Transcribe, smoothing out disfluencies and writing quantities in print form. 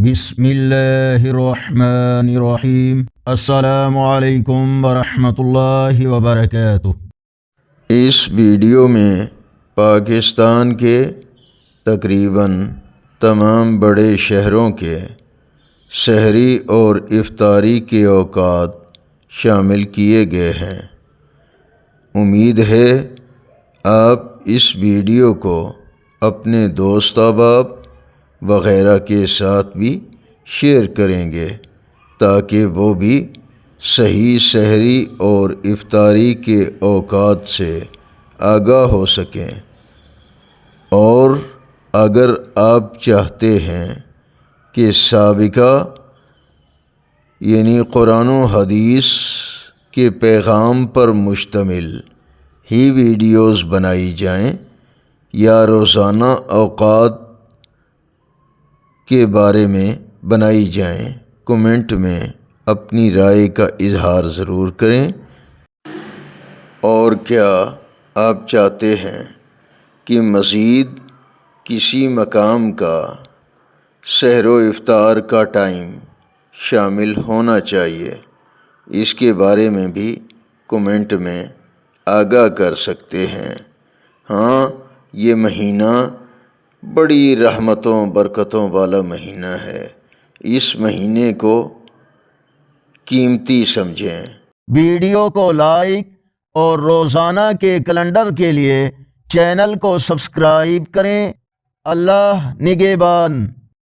بسم اللہ الرحمن الرحیم۔ السلام علیکم ورحمۃ اللہ وبرکاتہ۔ اس ویڈیو میں پاکستان کے تقریباً تمام بڑے شہروں کے سحری اور افطاری کے اوقات شامل کیے گئے ہیں۔ امید ہے آپ اس ویڈیو کو اپنے دوست احباب وغیرہ کے ساتھ بھی شیئر کریں گے تاکہ وہ بھی صحیح سحری اور افطاری کے اوقات سے آگاہ ہو سکیں، اور اگر آپ چاہتے ہیں کہ سابقہ یعنی قرآن و حدیث کے پیغام پر مشتمل ہی ویڈیوز بنائی جائیں یا روزانہ اوقات کے بارے میں بنائی جائیں، کمنٹ میں اپنی رائے کا اظہار ضرور کریں۔ اور کیا آپ چاہتے ہیں کہ مزید کسی مقام کا سحر و افطار کا ٹائم شامل ہونا چاہیے؟ اس کے بارے میں بھی کمنٹ میں آگاہ کر سکتے ہیں۔ ہاں، یہ مہینہ بڑی رحمتوں برکتوں والا مہینہ ہے، اس مہینے کو قیمتی سمجھیں۔ ویڈیو کو لائک اور روزانہ کے کیلنڈر کے لیے چینل کو سبسکرائب کریں۔ اللہ نگہبان۔